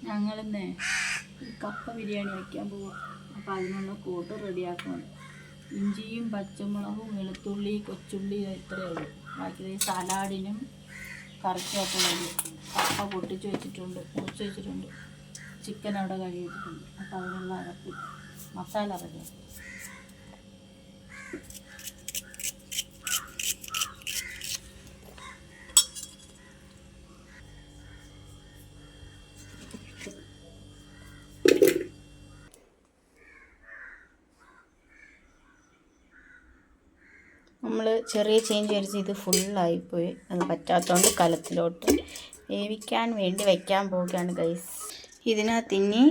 ഞങ്ങളിന്ന് കപ്പ ബിരിയാണി വയ്ക്കാൻ പോവാം. അപ്പോൾ അതിനുള്ള കൂട്ട് റെഡിയാക്കണം. ഇഞ്ചിയും പച്ചമുളകും വെളുത്തുള്ളി കൊച്ചുള്ളി ഇത്രയേ ഉള്ളൂ. ബാക്കി സലാഡിനും കറിക്കൊക്കെയുള്ളത് കപ്പ പൊട്ടിച്ച് വെച്ചിട്ടുണ്ട്, മുറിച്ച് വെച്ചിട്ടുണ്ട്. ചിക്കൻ അവിടെ കഴുകി വെച്ചിട്ടുണ്ട്. അപ്പോൾ അതിനുള്ള അരപ്പ് മസാല റെഡിയാക്കും. നമ്മൾ ചെറിയ ചേഞ്ച് അടിച്ച് ഇത് ഫുള്ളായിപ്പോയി. അത് പറ്റാത്തതുകൊണ്ട് കലത്തിലോട്ട് വേവിക്കാൻ വേണ്ടി വയ്ക്കാൻ പോവുകയാണ് ഗൈസ്. ഇതിനകത്ത് ഇനി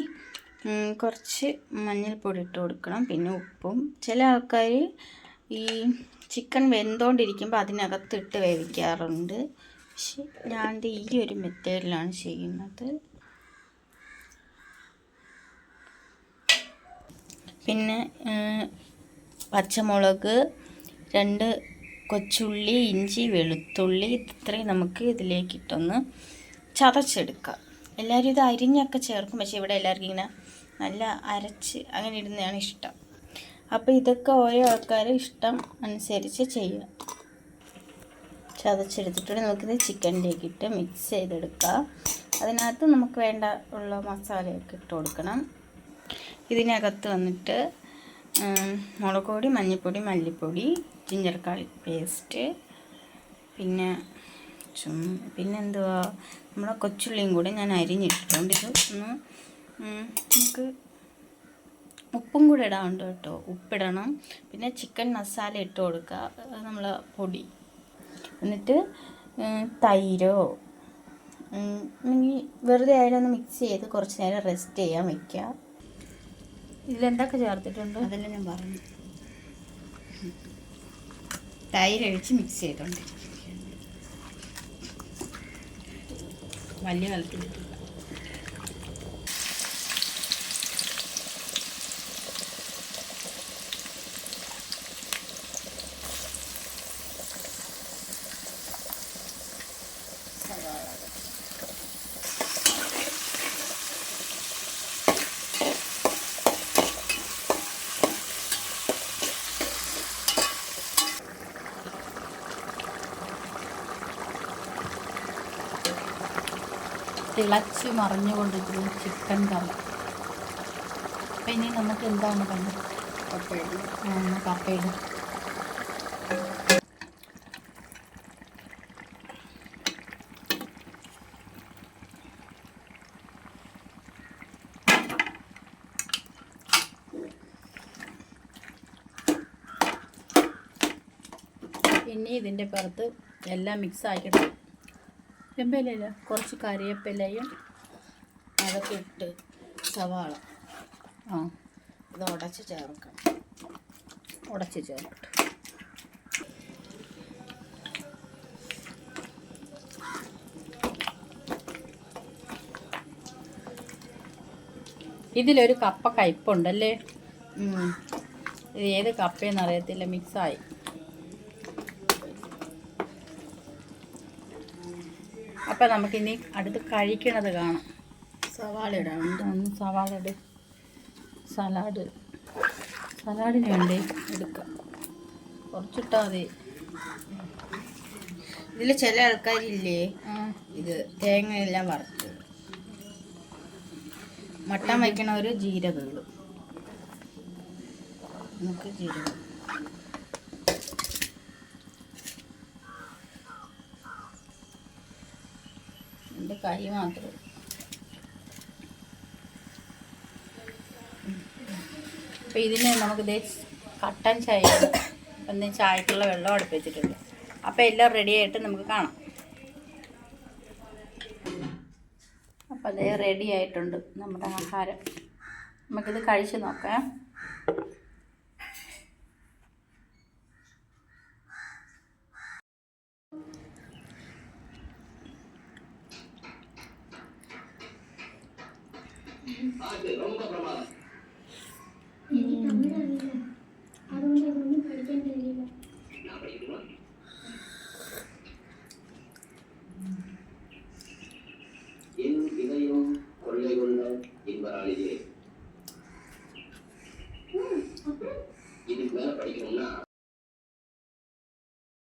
കുറച്ച് മഞ്ഞൾപ്പൊടി ഇട്ട് കൊടുക്കണം, പിന്നെ ഉപ്പും. ചില ആൾക്കാർ ഈ ചിക്കൻ വെന്തുകൊണ്ടിരിക്കുമ്പോൾ അതിനകത്തിട്ട് വേവിക്കാറുണ്ട്. പക്ഷെ ഞാൻ ഈ ഒരു മെത്തേഡിലാണ് ചെയ്യുന്നത്. പിന്നെ പച്ചമുളക്, 2 കൊച്ചുള്ളി, ഇഞ്ചി, വെളുത്തുള്ളി ഇത്രയും നമുക്ക് ഇതിലേക്കിട്ടൊന്ന് ചതച്ചെടുക്കാം. എല്ലാവരും ഇത് അരിഞ്ഞൊക്കെ ചേർക്കും, പക്ഷേ ഇവിടെ എല്ലാവർക്കും ഇങ്ങനെ നല്ല അരച്ച് അങ്ങനെ ഇടുന്നതാണ് ഇഷ്ടം. അപ്പോൾ ഇതൊക്കെ ഓരോ ആൾക്കാരും ഇഷ്ടം അനുസരിച്ച് ചെയ്യുക. ചതച്ചെടുത്തിട്ട് നമുക്കിത് ചിക്കനിലേക്കിട്ട് മിക്സ് ചെയ്തെടുക്കാം. അതിനകത്ത് നമുക്ക് വേണ്ട ഉള്ള മസാലയൊക്കെ ഇട്ട് കൊടുക്കണം. ഇതിനകത്ത് വന്നിട്ട് മുളക് പൊടി, മഞ്ഞൾപ്പൊടി, മല്ലിപ്പൊടി, ജിഞ്ചർ ഗാർലിക് പേസ്റ്റ്, പിന്നെന്തുവാ നമ്മളെ കൊച്ചുള്ളിയും കൂടി ഞാൻ അരിഞ്ഞിട്ടിട്ടുണ്ട്. ഇത് ഒന്ന് നമുക്ക് ഉപ്പും കൂടെ ഇടാറുണ്ട് കേട്ടോ, ഉപ്പിടണം. പിന്നെ ചിക്കൻ മസാല ഇട്ട് കൊടുക്കുക, നമ്മളെ പൊടി. എന്നിട്ട് തൈരോ വെറുതെ ആയാലൊന്ന് മിക്സ് ചെയ്ത് കുറച്ച് നേരം റെസ്റ്റ് ചെയ്യാൻ വയ്ക്കുക. ഇതിലെന്തൊക്കെ ചേർത്തിട്ടുണ്ട് അതെല്ലാം ഞാൻ പറഞ്ഞു. തൈരൊഴിച്ച് മിക്സ് ചെയ്തോണ്ട് വലിയ കലത്തിലിട്ടില്ല. തിളച്ച് മറിഞ്ഞുകൊണ്ടിരിക്കുന്ന ചിക്കൻ കറി. അപ്പം ഇനി നമുക്ക് എന്താണ് വേണ്ടത്? കപ്പയിടും. ഇനി ഇതിൻ്റെ പുറത്ത് എല്ലാം മിക്സ് ആക്കിയിട്ട് ചെമ്പയിലല്ല കുറച്ച് കറിവേപ്പിലയും അതൊക്കെ ഇട്ട് സവാള ഇത് ഉടച്ച് ചേർക്കണം. ഉടച്ച് ചേർക്കട്ടെ. ഇതിലൊരു കപ്പ കയ്പുണ്ടല്ലേ. ഇത് ഏത് കപ്പയെന്ന് അറിയത്തില്ല, മിക്സായി. അപ്പം നമുക്കിനി അടുത്ത് കഴിക്കണത് കാണാം. സവാള ഇടാം. ഒന്ന് സവാള ഇട്. സലാഡിന് വേണ്ടി എടുക്കാം. കുറച്ചിട്ടാൽ മതി. ഇതിൽ ചില ആൾക്കാരില്ലേ ഇത് തേങ്ങയെല്ലാം വറുത്ത് മട്ടൻ വയ്ക്കണ ഒരു ജീരകമുള്ളൂ. നമുക്ക് ജീരകം എൻ്റെ കൈ മാത്രം. അപ്പോൾ ഇതിന് നമുക്കിത് കട്ടൻ ചായ ഒന്ന് ചായക്കുള്ള വെള്ളം അടുപ്പിച്ചിട്ടുണ്ട്. അപ്പോൾ എല്ലാം റെഡി ആയിട്ട് നമുക്ക് കാണാം. അപ്പോൾ അതേ റെഡി ആയിട്ടുണ്ട് നമ്മുടെ ആഹാരം. നമുക്കിത് കഴിച്ച് നോക്കാം. இதயம் கொள்ளை கொண்டு இதுக்கு மேல படிக்கணும்னா